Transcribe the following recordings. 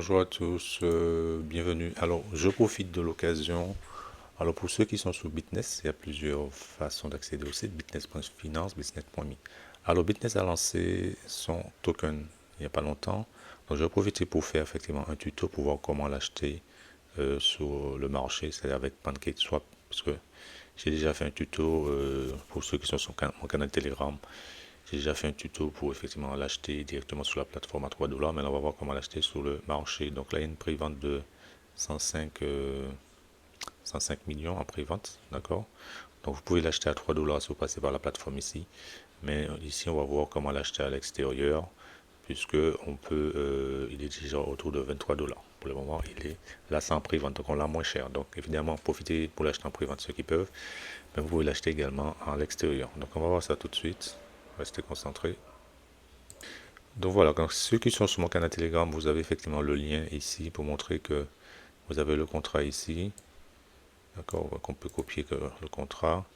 Bonjour à tous, bienvenue. Alors, je profite de l'occasion. Alors, pour ceux qui sont sur Bitness, il y a plusieurs façons d'accéder au site, bitness.finance, bitness.me. Alors, Bitness a lancé son token il n'y a pas longtemps. Donc, je vais profiter pour faire effectivement un tuto pour voir comment l'acheter sur le marché, c'est avec PancakeSwap. Parce que j'ai déjà fait un tuto pour ceux qui sont sur mon canal Telegram. J'ai déjà fait un tuto pour effectivement l'acheter directement sur la plateforme à 3 dollars, mais là on va voir comment l'acheter sur le marché. Donc là il y a une prévente de 105, 105 millions en prévente, d'accord. Donc vous pouvez l'acheter à 3 dollars si vous passez par la plateforme ici, mais ici on va voir comment l'acheter à l'extérieur, puisque on peut, il est déjà autour de 23 dollars. Pour le moment il est là c'est en prévente, donc on l'a moins cher. Donc évidemment profitez pour l'acheter en prévente ceux qui peuvent, mais vous pouvez l'acheter également à l'extérieur. Donc on va voir ça tout de suite. Restez concentrés. Donc voilà, donc ceux qui sont sur mon canal Telegram, vous avez effectivement le lien ici pour montrer que vous avez le contrat ici. D'accord, qu'on peut copier le contrat.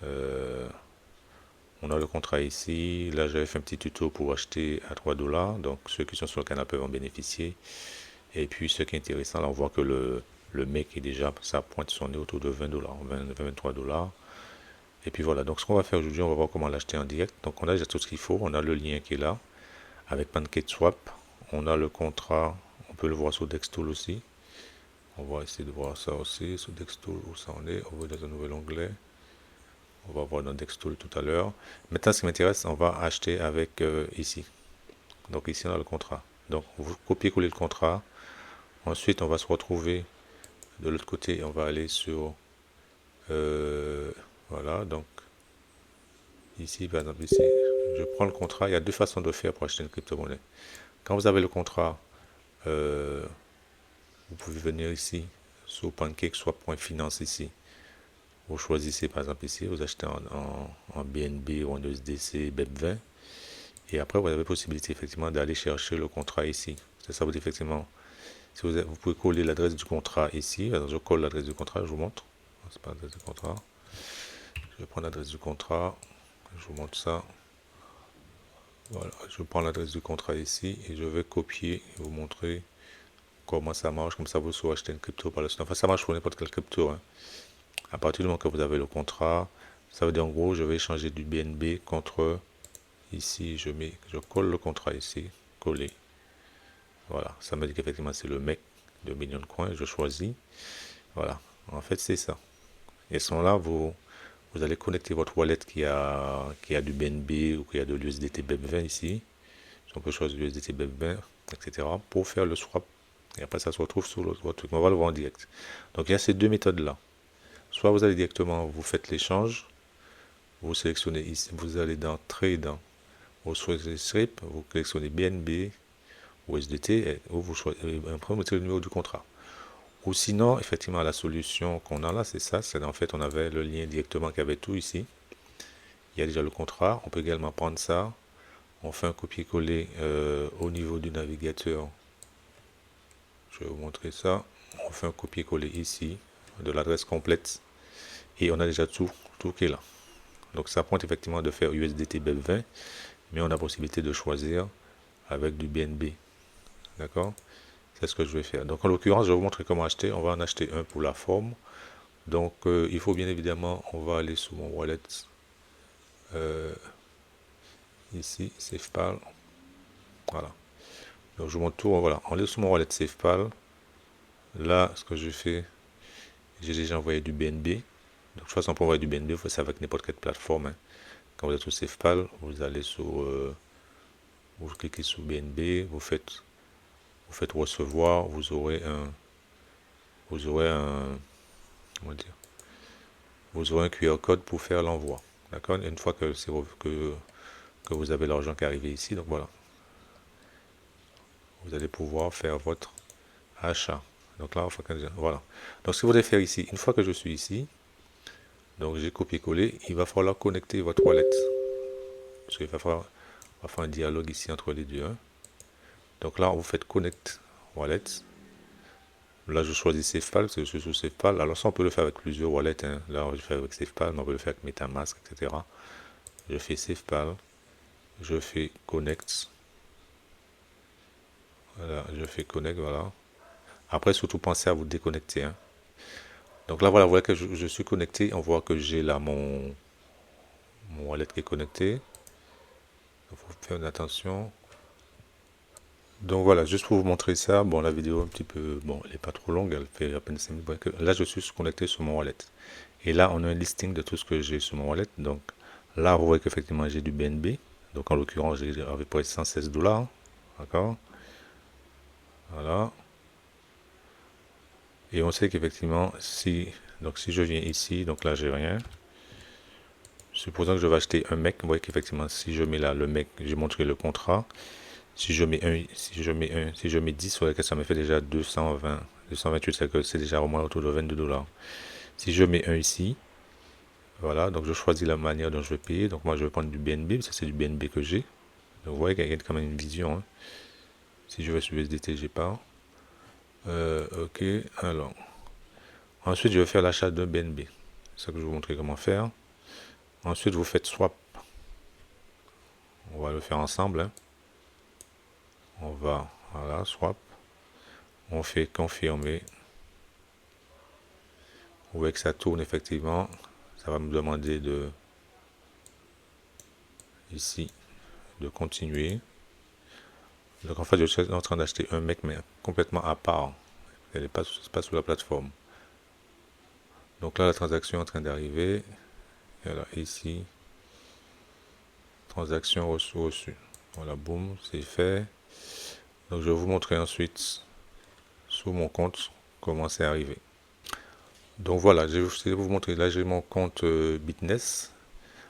Euh, on a le contrat ici. Là, j'avais fait un petit tuto pour acheter à 3 dollars. Donc ceux qui sont sur le canal peuvent en bénéficier. Et puis ce qui est intéressant, là, on voit que le mec est déjà, ça pointe son nez autour de 20 dollars, 23 dollars. Et puis voilà, donc ce qu'on va faire aujourd'hui, on va voir comment l'acheter en direct. Donc on a déjà tout ce qu'il faut. On a le lien qui est là. Avec PancakeSwap, on a le contrat, on peut le voir sur Dextool aussi. On va essayer de voir ça aussi sur Dextool où ça en est. On va dans un nouvel onglet. On va voir dans Dextool tout à l'heure. Maintenant, ce qui m'intéresse, on va acheter avec ici. Donc ici, on a le contrat. Donc, vous copiez-coller le contrat. Ensuite, on va se retrouver de l'autre côté. On va aller sur voilà. Donc ici, par exemple, ici, je prends le contrat. Il y a deux façons de faire pour acheter une crypto-monnaie. Quand vous avez le contrat, euh, vous pouvez venir ici sur PancakeSwap.finance ici. Vous choisissez par exemple ici, vous achetez en BNB ou en USDC BEP20. Et après, vous avez la possibilité effectivement d'aller chercher le contrat ici. C'est ça, vous dites effectivement, si vous pouvez coller l'adresse du contrat ici. Alors, je colle l'adresse du contrat, je vous montre. C'est pas l'adresse du contrat. Je vais prendre l'adresse du contrat. Je vous montre ça. Voilà, je prends l'adresse du contrat ici et je vais copier et vous montrer comment ça marche. Comme ça, vous saurez acheter une crypto par la suite. Enfin, ça marche pour n'importe quelle crypto, hein. À partir du moment que vous avez le contrat, ça veut dire en gros, je vais changer du BNB contre ici, je colle le contrat ici, coller. Voilà, ça me dit qu'effectivement c'est le mec de millions de coins, je choisis. Voilà, en fait c'est ça. Et sont là, vous allez connecter votre wallet qui a du BNB ou qui a de l'USDT BEP20 ici. On peut choisir l'USDT BEP20, etc. pour faire le swap. Et après ça se retrouve sur votre truc. On va le voir en direct. Donc il y a ces deux méthodes là. Soit vous allez directement, vous faites l'échange, vous sélectionnez ici, vous allez dans Trade, vous choisissez SRIP, vous sélectionnez BNB ou SDT, et vous choisissez, après vous mettez le numéro du contrat. Ou sinon, effectivement, la solution qu'on a là, c'est ça, c'est en fait, on avait le lien directement qui avait tout ici. Il y a déjà le contrat, on peut également prendre ça, on fait un copier-coller au niveau du navigateur. Je vais vous montrer ça. On fait un copier-coller ici de l'adresse complète et on a déjà tout qui est là. Donc ça pointe effectivement de faire USDT BEP20, mais on a la possibilité de choisir avec du BNB. D'accord? C'est ce que je vais faire. Donc en l'occurrence, je vais vous montrer comment acheter. On va en acheter un pour la forme. Donc il faut bien évidemment, on va aller sur mon wallet. Ici, SafePal. Voilà. Donc je vous montre tout. Voilà. On est sur mon wallet SafePal. Là, ce que je fais, j'ai déjà envoyé du BNB. Donc de toute façon, pour envoyer du BNB, vous faites ça avec n'importe quelle plateforme, hein. Quand vous êtes sur SafePal, vous allez sur vous cliquez sur BNB, vous faites recevoir, vous aurez un, comment dire, vous aurez un QR code pour faire l'envoi. D'accord? Une fois que vous avez l'argent qui est arrivé ici, donc voilà, vous allez pouvoir faire votre achat. Donc là, voilà. Donc ce que vous devez faire ici, une fois que je suis ici, donc j'ai copié-collé, il va falloir connecter votre wallet. Parce qu'il va faire un dialogue ici entre les deux, hein. Donc là, vous faites connect wallet. Là, je choisis SafePal parce que je suis sur SafePal. Alors ça, on peut le faire avec plusieurs wallets, hein. Là, je fais avec SafePal, mais on peut le faire avec MetaMask, etc. Je fais SafePal, je fais Connect. Voilà, je fais connect, voilà. Après, surtout pensez à vous déconnecter, hein. Donc là, voilà, vous voyez que je suis connecté. On voit que j'ai là mon wallet qui est connecté. Il faut faire attention. Donc voilà, juste pour vous montrer ça. Bon, la vidéo un petit peu, bon, elle n'est pas trop longue, elle fait à peine 5 minutes. Là, je suis connecté sur mon wallet. Et là, on a un listing de tout ce que j'ai sur mon wallet. Donc là, vous voyez qu'effectivement, j'ai du BNB. Donc en l'occurrence, j'ai avec pour 116 $. D'accord? Voilà. Et on sait qu'effectivement, si je viens ici, donc là, j'ai rien. Supposons que je vais acheter un mec, vous voyez qu'effectivement, si je mets là le mec, j'ai montré le contrat. Si je mets 10, vous voyez que ça me fait déjà 220, 228, c'est déjà au moins autour de 22 $. Si je mets un ici, voilà, donc je choisis la manière dont je vais payer. Donc moi, je vais prendre du BNB, parce que c'est du BNB que j'ai. Donc vous voyez qu'il y a quand même une vision, hein. Si je vais sur USDT, j'ai pas. Ok, alors. Ensuite, je vais faire l'achat d'un BNB. C'est ça que je vais vous montrer comment faire. Ensuite, vous faites swap. On va le faire ensemble, hein. On va, voilà, swap. On fait confirmer. Vous voyez que ça tourne effectivement. Ça va me demander de, ici, de continuer. Donc en fait, je suis en train d'acheter un mec, mais complètement à part. Elle n'est pas sur la plateforme. Donc là, la transaction est en train d'arriver. Et voilà, ici, transaction reçue. Voilà, boum, c'est fait. Donc je vais vous montrer ensuite sur mon compte comment c'est arrivé. Donc voilà, je vais vous montrer. Là, j'ai mon compte Bitness.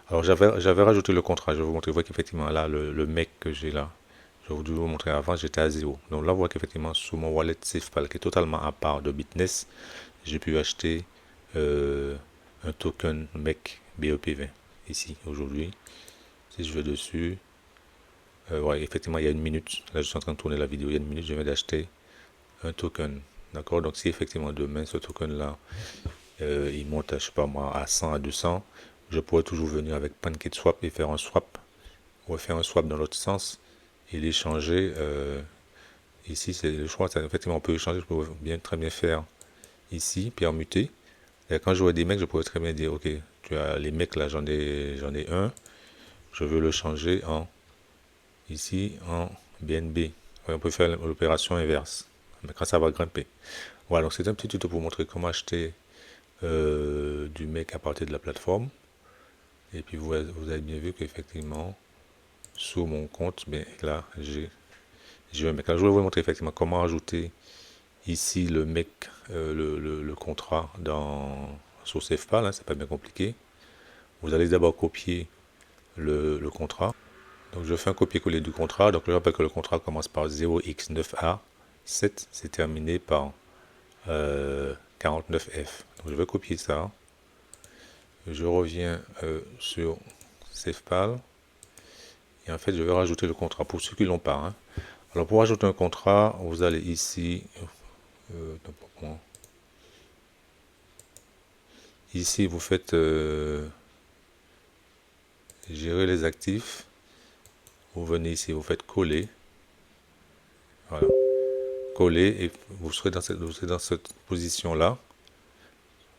Alors j'avais rajouté le contrat. Je vais vous montrer. Vous voyez qu'effectivement, là, le mec que j'ai là, je vais vous montrer avant, j'étais à 0. Donc là, vous voyez qu'effectivement, sur mon wallet SafePal, qui est totalement à part de Bitness, j'ai pu acheter un token MEC BEP20 ici aujourd'hui. Si je vais dessus, ouais, effectivement, il y a une minute, là je suis en train de tourner la vidéo, il y a une minute, je viens d'acheter un token. D'accord? Donc si effectivement demain ce token là il monte à, je sais pas moi, à 100, à 200, je pourrais toujours venir avec PancakeSwap et faire un swap, ou faire un swap dans l'autre sens et l'échanger. Ici, c'est le choix, effectivement on peut échanger, je peux très bien faire ici, permuter. Et quand j'aurai des mecs, je pourrais très bien dire, ok, tu as les mecs là, j'en ai un, je veux le changer en, ici, en BNB. Ouais, on peut faire l'opération inverse, mais quand ça va grimper. Voilà, donc c'est un petit tuto pour montrer comment acheter du mec à partir de la plateforme. Et puis vous avez bien vu qu'effectivement, sur mon compte, ben, là, j'ai un mec. Alors, je vais vous montrer effectivement comment ajouter ici le mec, le contrat sur SafePal, hein, c'est pas bien compliqué. Vous allez d'abord copier le contrat. Donc je fais un copier-coller du contrat. Donc je rappelle que le contrat commence par 0x9a, 7, c'est terminé par 49f. Donc je vais copier ça. Je reviens sur SafePal. Et en fait, je vais rajouter le contrat pour ceux qui ne l'ont pas, hein. Alors pour rajouter un contrat, vous allez ici. Ici, vous faites gérer les actifs. Vous venez ici, vous faites coller. Voilà. Coller et vous serez dans cette position-là.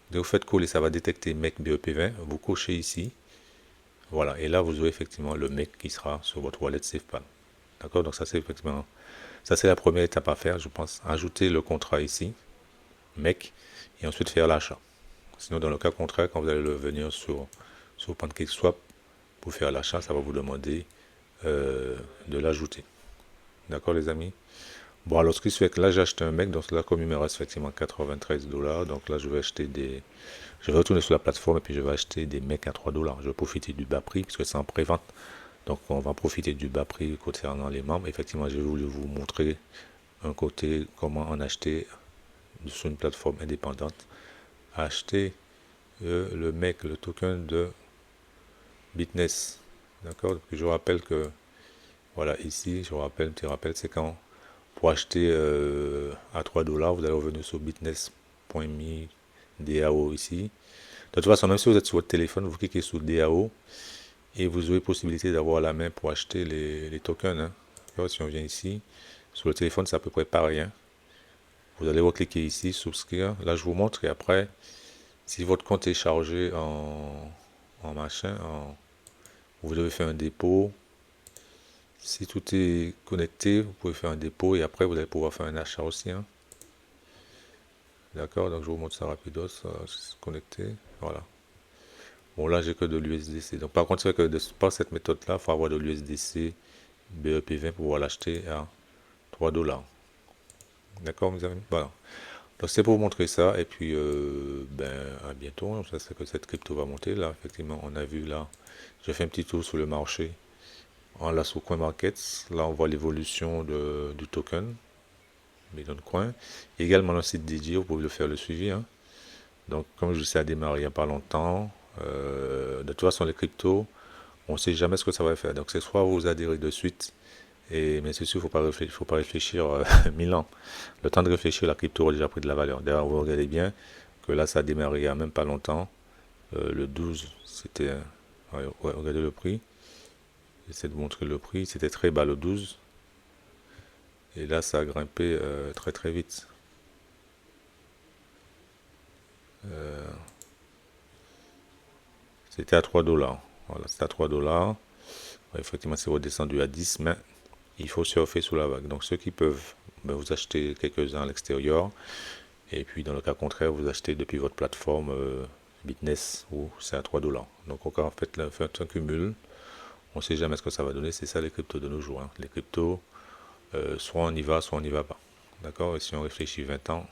Dès que vous faites coller, ça va détecter MEC BEP20. Vous cochez ici. Voilà. Et là, vous aurez effectivement le MEC qui sera sur votre wallet SafePal. D'accord? Donc ça, c'est effectivement, ça c'est la première étape à faire, je pense. Ajouter le contrat ici, MEC, et ensuite faire l'achat. Sinon, dans le cas contraire, quand vous allez venir sur PancakeSwap pour faire l'achat, ça va vous demander de l'ajouter. D'accord, les amis? Bon, alors ce qui se fait que là, j'ai acheté un mec, donc là, comme il me reste effectivement 93 $, donc là, je vais retourner sur la plateforme et puis je vais acheter des mecs à 3 $. Je vais profiter du bas prix, parce que c'est en pré-vente. Donc, on va profiter du bas prix concernant les membres. Effectivement, j'ai voulu vous montrer un côté comment en acheter sur une plateforme indépendante. Acheter le mec, le token de Bitness. D'accord? Je rappelle que, voilà, ici, je vous rappelle, petit rappel, c'est quand pour acheter à 3 $, vous allez revenir sur bitness.me DAO ici. De toute façon, même si vous êtes sur votre téléphone, vous cliquez sur DAO et vous aurez possibilité d'avoir la main pour acheter les tokens, hein. Alors, si on vient ici, Sur le téléphone, c'est à peu près pareil, hein. Vous allez recliquer ici, souscrire. Là, je vous montre et après, si votre compte est chargé en machin, vous devez faire un dépôt. Si tout est connecté, vous pouvez faire un dépôt et après, vous allez pouvoir faire un achat aussi, hein. D'accord, donc je vous montre ça rapidos, c'est connecté. Voilà. Bon, là, j'ai que de l'USDC. Donc, par contre, c'est vrai que par cette méthode-là, il faut avoir de l'USDC BEP20 pour pouvoir l'acheter à 3 $. D'accord, mes amis? Voilà. Donc, c'est pour vous montrer ça. Et puis, ben, à bientôt. Ça, c'est que cette crypto va monter. Là, effectivement, on a vu là. J'ai fait un petit tour sur le marché. Là, sur CoinMarkets. Là, on voit l'évolution du token. Million de coins. Également, le site dédié, vous pouvez le faire le suivi, hein. Donc, comme je sais, a démarré il n'y a pas longtemps. De toute façon, les cryptos, on ne sait jamais ce que ça va faire. Donc, c'est soit vous adhérez de suite, mais c'est sûr, il ne faut pas réfléchir 1000 ans. Le temps de réfléchir, la crypto a déjà pris de la valeur. D'ailleurs, vous regardez bien que là, ça a démarré il n'y a même pas longtemps. Le 12, c'était... regardez le prix. J'essaie de vous montrer le prix. C'était très bas le 12. Et là, ça a grimpé très très vite. C'était à 3 $. Voilà, c'était à 3 $. Effectivement, c'est redescendu à 10, mais il faut surfer sous la vague. Donc, ceux qui peuvent, ben, vous achetez quelques-uns à l'extérieur. Et puis, dans le cas contraire, vous achetez depuis votre plateforme Bitness où c'est à 3 $. Donc, en fait, là, faites un cumul. On ne sait jamais ce que ça va donner. C'est ça les cryptos de nos jours, hein. Les cryptos, soit on y va, soit on n'y va pas. D'accord? Et si on réfléchit 20 ans,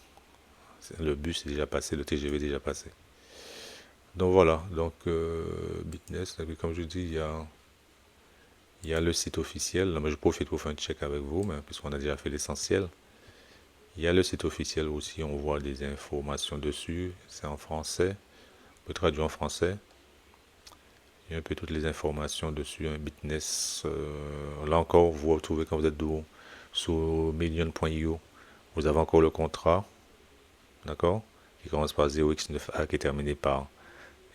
le bus est déjà passé, le TGV est déjà passé. Donc voilà, donc Bitness, comme je dis, il y a le site officiel. Là, moi, je profite pour faire un check avec vous, mais, puisqu'on a déjà fait l'essentiel. Il y a le site officiel aussi, on voit des informations dessus. C'est en français, on peut traduire en français. Il y a un peu toutes les informations dessus, hein, Bitness. Là encore, vous retrouvez quand vous êtes sur million.io. Vous avez encore le contrat, d'accord, qui commence par 0x9A, qui est terminé par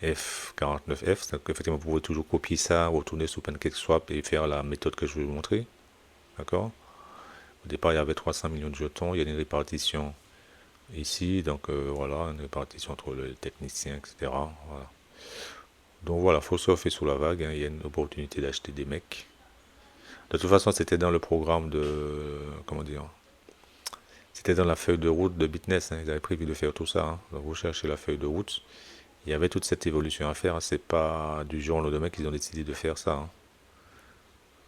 F49F. Donc, effectivement, vous pouvez toujours copier ça, retourner sur PancakeSwap et faire la méthode que je vais vous montrer. D'accord? Au départ, il y avait 300 millions de jetons. Il y a une répartition ici. Donc, voilà, une répartition entre les techniciens, etc. Voilà. Donc, voilà, il faut surfer sous la vague, hein. Il y a une opportunité d'acheter des mecs. De toute façon, c'était dans le programme de... Comment dire? C'était dans la feuille de route de Bitness, hein. Ils avaient prévu de faire tout ça, hein. Donc, vous cherchez la feuille de route. Il y avait toute cette évolution à faire, hein. C'est pas du jour au lendemain qu'ils ont décidé de faire ça, hein.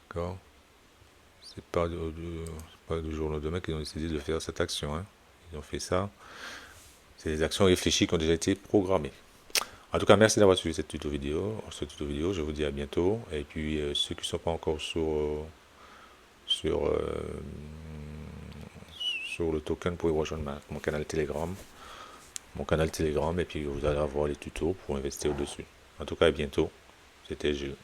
D'accord? C'est pas du jour au lendemain qu'ils ont décidé de faire cette action, hein. Ils ont fait ça. C'est des actions réfléchies qui ont déjà été programmées. En tout cas, merci d'avoir suivi cette tuto vidéo. Je vous dis à bientôt. Et puis, ceux qui ne sont pas encore sur, sur le token, vous pouvez rejoindre mon canal Telegram. Et puis vous allez avoir les tutos pour investir au-dessus. En tout cas, à bientôt. C'était Gilles.